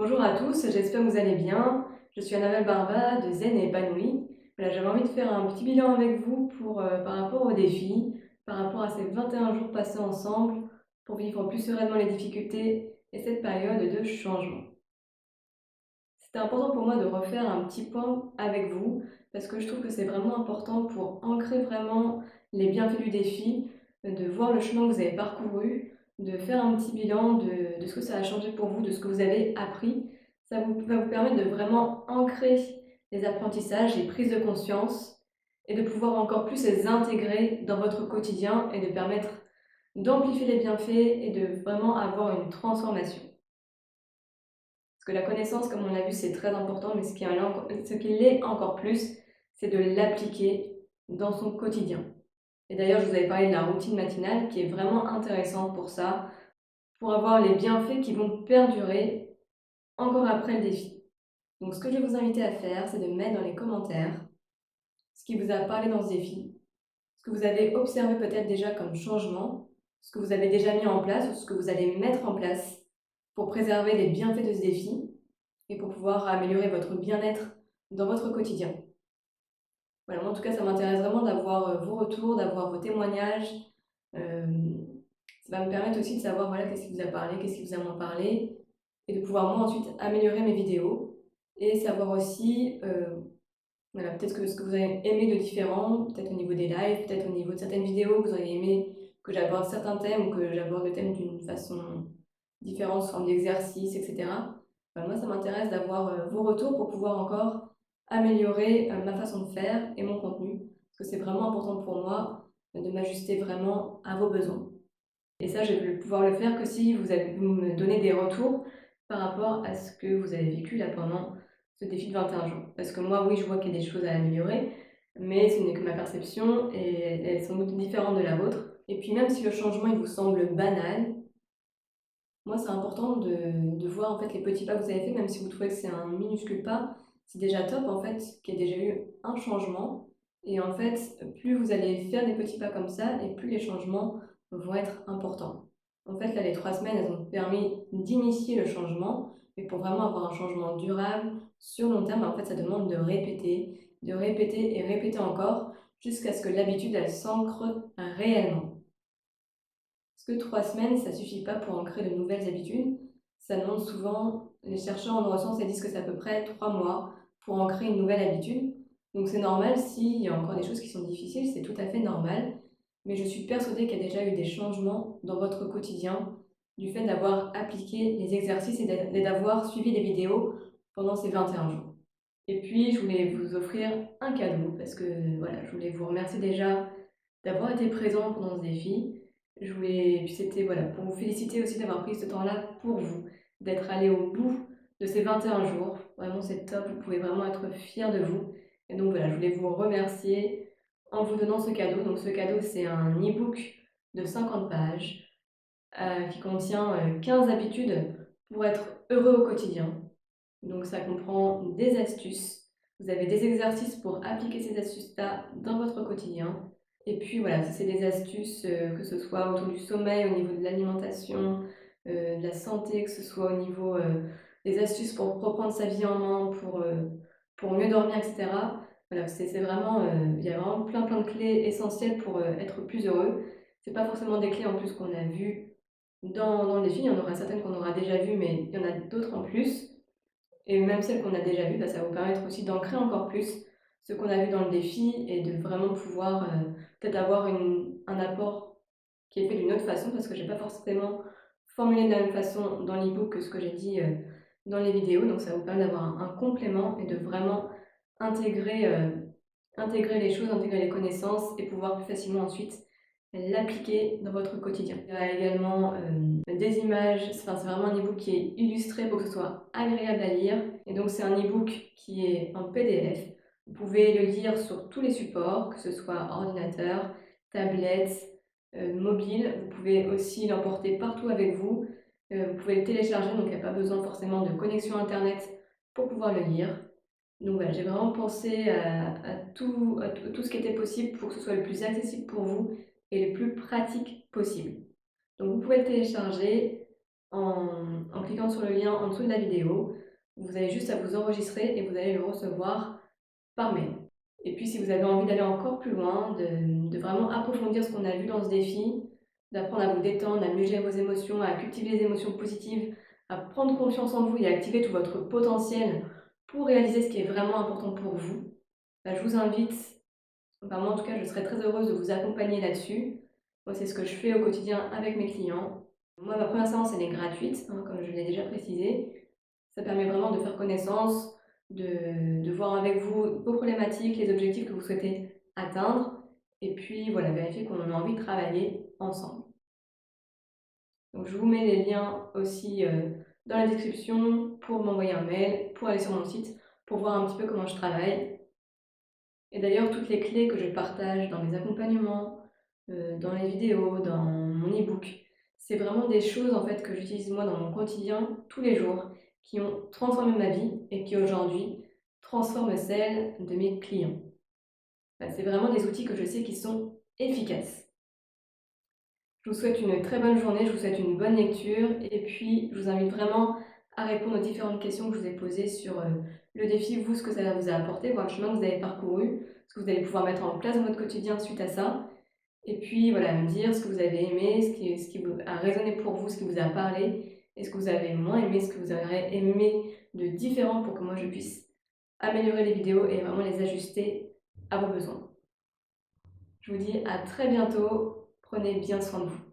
Bonjour à tous, j'espère que vous allez bien. Je suis Annabelle Barba de Zen et Épanouie. Voilà, j'avais envie de faire un petit bilan avec vous par rapport aux défis, par rapport à ces 21 jours passés ensemble pour vivre plus sereinement les difficultés et cette période de changement. C'était important pour moi de refaire un petit point avec vous parce que je trouve que c'est vraiment important pour ancrer vraiment les bienfaits du défi, de voir le chemin que vous avez parcouru, de faire un petit bilan de ce que ça a changé pour vous, de ce que vous avez appris. Va vous permettre de vraiment ancrer les apprentissages, les prises de conscience et de pouvoir encore plus les intégrer dans votre quotidien et de permettre d'amplifier les bienfaits et de vraiment avoir une transformation. Parce que la connaissance, comme on l'a vu, c'est très important, mais ce qui l'est encore plus, c'est de l'appliquer dans son quotidien. Et d'ailleurs, je vous avais parlé de la routine matinale qui est vraiment intéressante pour ça, pour avoir les bienfaits qui vont perdurer encore après le défi. Donc, ce que je vais vous inviter à faire, c'est de mettre dans les commentaires ce qui vous a parlé dans ce défi, ce que vous avez observé peut-être déjà comme changement, ce que vous avez déjà mis en place ou ce que vous allez mettre en place pour préserver les bienfaits de ce défi et pour pouvoir améliorer votre bien-être dans votre quotidien. Voilà, moi en tout cas, ça m'intéresse vraiment d'avoir vos retours, d'avoir vos témoignages. Ça va me permettre aussi de savoir voilà, qu'est-ce qui vous a parlé, qu'est-ce qui vous a moins parlé, et de pouvoir moi ensuite améliorer mes vidéos et savoir aussi voilà, peut-être que ce que vous avez aimé de différent, peut-être au niveau des lives, peut-être au niveau de certaines vidéos que vous auriez aimé que j'aborde certains thèmes ou que j'aborde le thème d'une façon différente, sous forme d'exercice, etc. Moi, ça m'intéresse d'avoir vos retours pour pouvoir encore améliorer ma façon de faire et mon contenu, parce que c'est vraiment important pour moi de m'ajuster vraiment à vos besoins. Et ça, je vais pouvoir le faire que si vous me donnez des retours par rapport à ce que vous avez vécu là pendant ce défi de 21 jours. Parce que moi, oui, je vois qu'il y a des choses à améliorer, mais ce n'est que ma perception et elles sont différentes de la vôtre. Et puis même si le changement il vous semble banal, moi, c'est important de voir en fait les petits pas que vous avez fait, même si vous trouvez que c'est un minuscule pas, c'est déjà top en fait qu'il y ait déjà eu un changement. Et en fait, plus vous allez faire des petits pas comme ça, et plus les changements vont être importants. En fait, là, les 3 semaines, elles ont permis d'initier le changement, mais pour vraiment avoir un changement durable, sur long terme, en fait, ça demande de répéter et répéter encore, jusqu'à ce que l'habitude, elle s'ancre réellement. Parce que 3 semaines, ça suffit pas pour ancrer de nouvelles habitudes. Ça demande souvent, les chercheurs en neurosciences ils disent que c'est à peu près 3 mois pour ancrer une nouvelle habitude. Donc c'est normal s'il y a encore des choses qui sont difficiles, c'est tout à fait normal. Mais je suis persuadée qu'il y a déjà eu des changements dans votre quotidien du fait d'avoir appliqué les exercices et d'avoir suivi les vidéos pendant ces 21 jours. Et puis, je voulais vous offrir un cadeau parce que voilà, je voulais vous remercier déjà d'avoir été présent pendant ce défi. Puis c'était voilà, pour vous féliciter aussi d'avoir pris ce temps-là pour vous, d'être allé au bout de ces 21 jours. Vraiment, c'est top, vous pouvez vraiment être fiers de vous. Et donc voilà, je voulais vous remercier en vous donnant ce cadeau. Donc ce cadeau, c'est un e-book de 50 pages qui contient 15 habitudes pour être heureux au quotidien. Donc ça comprend des astuces. Vous avez des exercices pour appliquer ces astuces-là dans votre quotidien. Et puis voilà, c'est des astuces, que ce soit autour du sommeil, au niveau de l'alimentation, de la santé, que ce soit au niveau des astuces pour reprendre sa vie en main, pour mieux dormir, etc. Voilà, c'est vraiment, il y a vraiment plein de clés essentielles pour être plus heureux. C'est pas forcément des clés en plus qu'on a vues dans le défi. Il y en aura certaines qu'on aura déjà vues, mais il y en a d'autres en plus. Et même celles qu'on a déjà vues, bah, ça va vous permettre aussi d'ancrer encore plus ce qu'on a vu dans le défi et de vraiment pouvoir peut-être avoir un apport qui est fait d'une autre façon parce que je n'ai pas forcément formulé de la même façon dans l'e-book que ce que j'ai dit dans les vidéos. Donc ça vous permet d'avoir un complément et de vraiment intégrer, intégrer les choses, intégrer les connaissances et pouvoir plus facilement ensuite l'appliquer dans votre quotidien. Il y a également des images, enfin, c'est vraiment un e-book qui est illustré pour que ce soit agréable à lire. Et donc c'est un e-book qui est en PDF. Vous pouvez le lire sur tous les supports, que ce soit ordinateur, tablette, mobile. Vous pouvez aussi l'emporter partout avec vous. Vous pouvez le télécharger, donc il n'y a pas besoin forcément de connexion Internet pour pouvoir le lire. Donc voilà, j'ai vraiment pensé à tout ce qui était possible pour que ce soit le plus accessible pour vous et le plus pratique possible. Donc vous pouvez le télécharger. en cliquant sur le lien en dessous de la vidéo. Vous avez juste à vous enregistrer et vous allez le recevoir par mail. Et puis si vous avez envie d'aller encore plus loin, de vraiment approfondir ce qu'on a vu dans ce défi, d'apprendre à vous détendre, à mieux gérer vos émotions, à cultiver les émotions positives, à prendre confiance en vous et à activer tout votre potentiel pour réaliser ce qui est vraiment important pour vous, bah, je vous invite, enfin moi en tout cas je serais très heureuse de vous accompagner là-dessus. Moi c'est ce que je fais au quotidien avec mes clients. Moi ma première séance elle est gratuite, hein, comme je l'ai déjà précisé. Ça permet vraiment de faire connaissance, de voir avec vous vos problématiques, les objectifs que vous souhaitez atteindre et puis voilà, vérifier qu'on a envie de travailler ensemble. Donc je vous mets les liens aussi, dans la description pour m'envoyer un mail, pour aller sur mon site, pour voir un petit peu comment je travaille. Et d'ailleurs toutes les clés que je partage dans mes accompagnements, dans les vidéos, dans mon e-book, c'est vraiment des choses en fait que j'utilise moi dans mon quotidien tous les jours, qui ont transformé ma vie et qui aujourd'hui transforment celle de mes clients. Bah, c'est vraiment des outils que je sais qui sont efficaces. Je vous souhaite une très bonne journée, je vous souhaite une bonne lecture et puis je vous invite vraiment à répondre aux différentes questions que je vous ai posées sur le défi, vous, ce que ça vous a apporté, voir le chemin que vous avez parcouru, ce que vous allez pouvoir mettre en place dans votre quotidien suite à ça. Et puis voilà, me dire ce que vous avez aimé, ce qui a résonné pour vous, ce qui vous a parlé, et ce que vous avez moins aimé, ce que vous aurez aimé de différent pour que moi je puisse améliorer les vidéos et vraiment les ajuster à vos besoins. Je vous dis à très bientôt, prenez bien soin de vous.